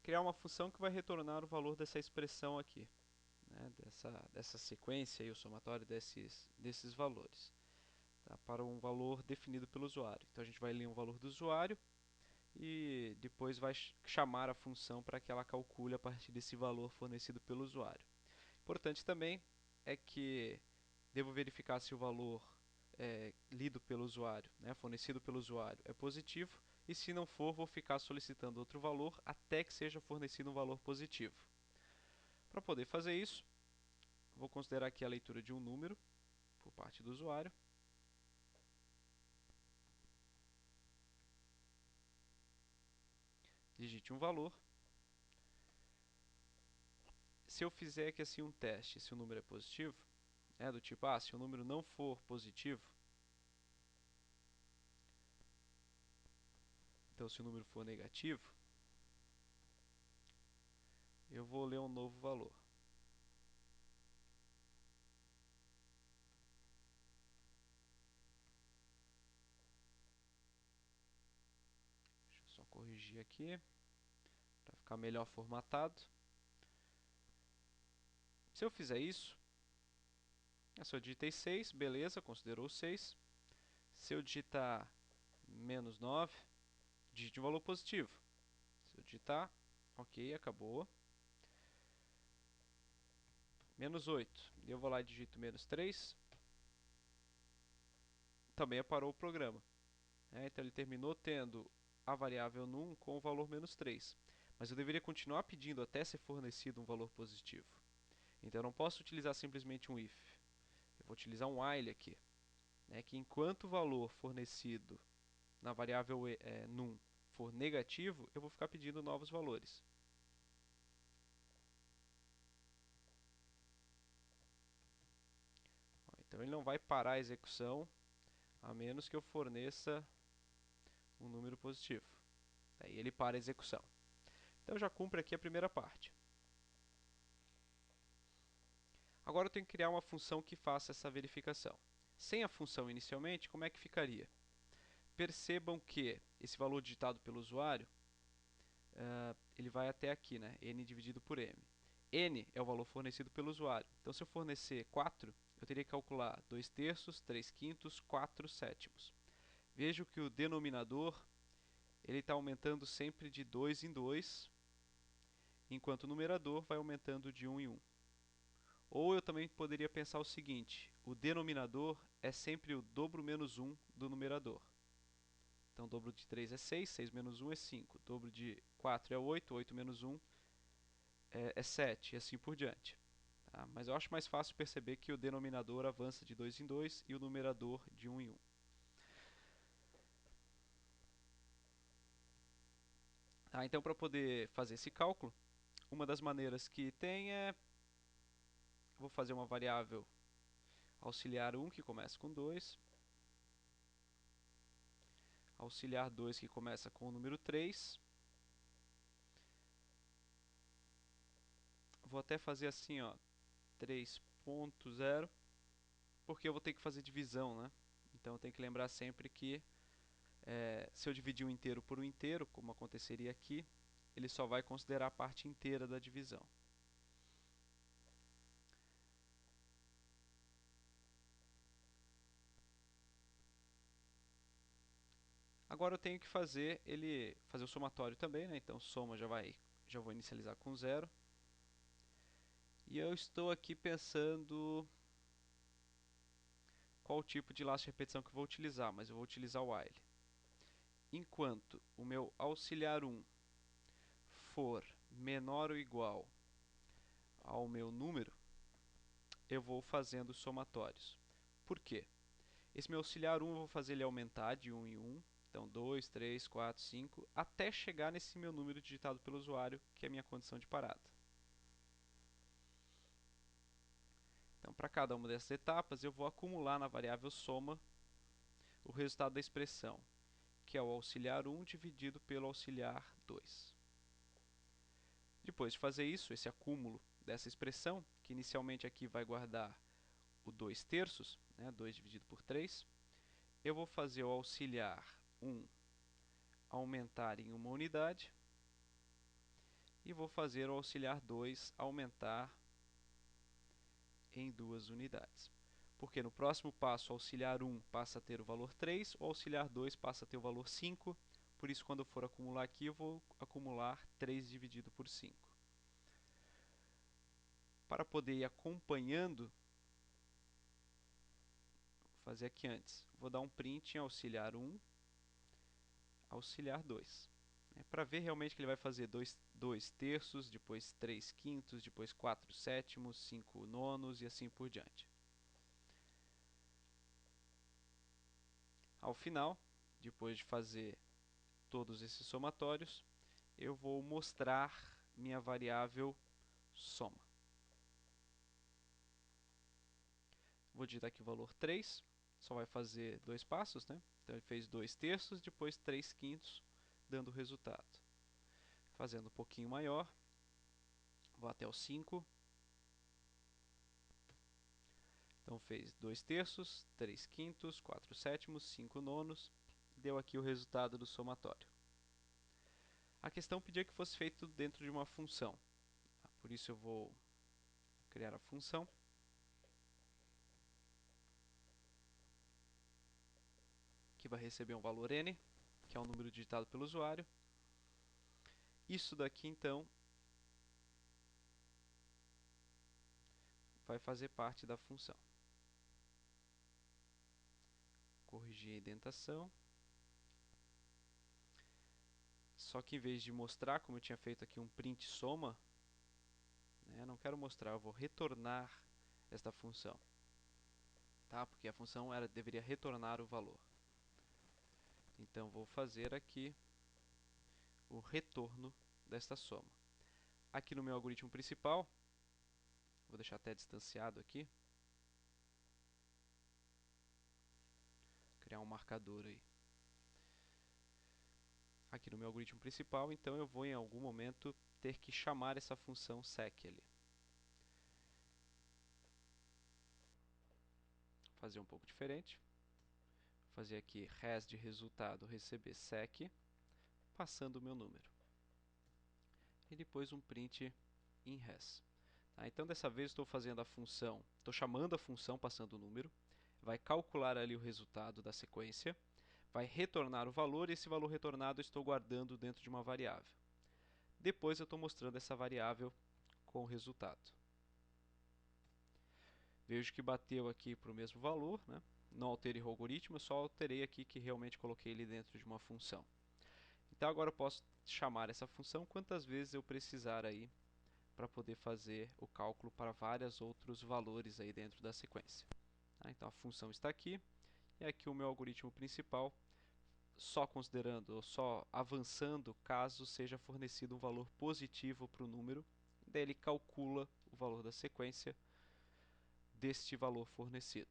criar uma função que vai retornar o valor dessa expressão aqui, né, dessa sequência e o somatório desses valores, tá, para um valor definido pelo usuário. Então a gente vai ler um valor do usuário e depois vai chamar a função para que ela calcule a partir desse valor fornecido pelo usuário. Importante também é que devo verificar se o valor lido pelo usuário, né, fornecido pelo usuário, é positivo, e se não for, vou ficar solicitando outro valor até que seja fornecido um valor positivo. Para poder fazer isso, vou considerar aqui a leitura de um número por parte do usuário. Digite um valor. Se eu fizer aqui assim um teste, se o número é positivo, do tipo, se o número não for positivo, então se o número for negativo, eu vou ler um novo valor. Deixa eu só corrigir aqui, para ficar melhor formatado. Se eu fizer isso, se eu digitei 6, beleza, considerou 6. Se eu digitar menos 9, digite um valor positivo. Se eu digitar, ok, acabou. Menos 8, eu vou lá e digito menos 3, também parou o programa. Então ele terminou tendo a variável num com o valor menos 3. Mas eu deveria continuar pedindo até ser fornecido um valor positivo. Então eu não posso utilizar simplesmente um if. Eu vou utilizar um while aqui, que enquanto o valor fornecido na variável num for negativo, eu vou ficar pedindo novos valores. Então ele não vai parar a execução a menos que eu forneça um número positivo. Daí ele para a execução. Então já cumpre aqui a primeira parte. Agora eu tenho que criar uma função que faça essa verificação. Sem a função inicialmente, como é que ficaria? Percebam que esse valor digitado pelo usuário, ele vai até aqui, né? N dividido por M. N é o valor fornecido pelo usuário. Então, se eu fornecer 4, eu teria que calcular 2 terços, 3 quintos, 4 sétimos. Vejo que o denominador ele está aumentando sempre de 2 em 2, enquanto o numerador vai aumentando de 1 em 1. Ou eu também poderia pensar o seguinte: o denominador é sempre o dobro menos 1 do numerador. Então, o dobro de 3 é 6, 6 menos 1 é 5. O dobro de 4 é 8, 8 menos 1 é 7, e assim por diante. Tá? Mas eu acho mais fácil perceber que o denominador avança de 2 em 2 e o numerador de 1 em 1. Tá? Então, para poder fazer esse cálculo, uma das maneiras que tem vou fazer uma variável auxiliar 1 que começa com 2, auxiliar 2 que começa com o número 3. Vou até fazer assim, 3.0, porque eu vou ter que fazer divisão, né? Então eu tenho que lembrar sempre que se eu dividir um inteiro por um inteiro, como aconteceria aqui, ele só vai considerar a parte inteira da divisão. Agora eu tenho que fazer o somatório também, né? Então soma já vou inicializar com 0. E eu estou aqui pensando qual tipo de laço de repetição que eu vou utilizar, mas eu vou utilizar o while. Enquanto o meu auxiliar 1 for menor ou igual ao meu número, eu vou fazendo os somatórios. Por quê? Esse meu auxiliar 1 eu vou fazer ele aumentar de 1 em 1, então 2, 3, 4, 5, até chegar nesse meu número digitado pelo usuário, que é a minha condição de parada. Então, para cada uma dessas etapas, eu vou acumular na variável soma o resultado da expressão, que é o auxiliar 1 dividido pelo auxiliar 2. Depois de fazer isso, esse acúmulo dessa expressão, que inicialmente aqui vai guardar o 2 terços, 2 dividido por 3, eu vou fazer o auxiliar 1 aumentar em uma unidade e vou fazer o auxiliar 2 aumentar em 2 unidades. Porque no próximo passo, o auxiliar 1 passa a ter o valor 3, o auxiliar 2 passa a ter o valor 5, por isso quando eu for acumular aqui, eu vou acumular 3 dividido por 5. Para poder ir acompanhando, vou fazer aqui antes, vou dar um print em auxiliar 1, auxiliar 2. Para ver realmente que ele vai fazer 2 terços, depois 3 quintos, depois 4 sétimos, 5 nonos e assim por diante. Ao final, depois de fazer todos esses somatórios, eu vou mostrar minha variável soma. Vou digitar aqui o valor 3, só vai fazer 2 passos, né? Então ele fez 2 terços, depois 3 quintos, dando o resultado. Fazendo um pouquinho maior, vou até o 5. Então fez 2 terços, 3 quintos, 4 sétimos, 5 nonos, deu aqui o resultado do somatório. A questão pedia que fosse feito dentro de uma função. Por isso eu vou criar a função. Que vai receber um valor n, que é o número digitado pelo usuário. Isso daqui, então, vai fazer parte da função. Corrigir a indentação. Só que em vez de mostrar, como eu tinha feito aqui um print soma, né, não quero mostrar, eu vou retornar esta função. Tá? Porque a função deveria retornar o valor. Então vou fazer aqui o retorno desta soma. Aqui no meu algoritmo principal, vou deixar até distanciado aqui, criar um marcador aí. Aqui no meu algoritmo principal, então eu vou em algum momento ter que chamar essa função sec ali. Fazer um pouco diferente. Fazer aqui res de resultado receber sec, passando o meu número. E depois um print em res. Tá? Então dessa vez estou fazendo a função, estou chamando a função passando o número, vai calcular ali o resultado da sequência, vai retornar o valor e esse valor retornado eu estou guardando dentro de uma variável. Depois eu estou mostrando essa variável com o resultado. Vejo que bateu aqui para o mesmo valor, né? Não alterei o algoritmo, eu só alterei aqui que realmente coloquei ele dentro de uma função. Então agora eu posso chamar essa função quantas vezes eu precisar aí para poder fazer o cálculo para vários outros valores aí dentro da sequência. Então a função está aqui e aqui o meu algoritmo principal, só considerando ou só avançando caso seja fornecido um valor positivo para o número, daí ele calcula o valor da sequência deste valor fornecido.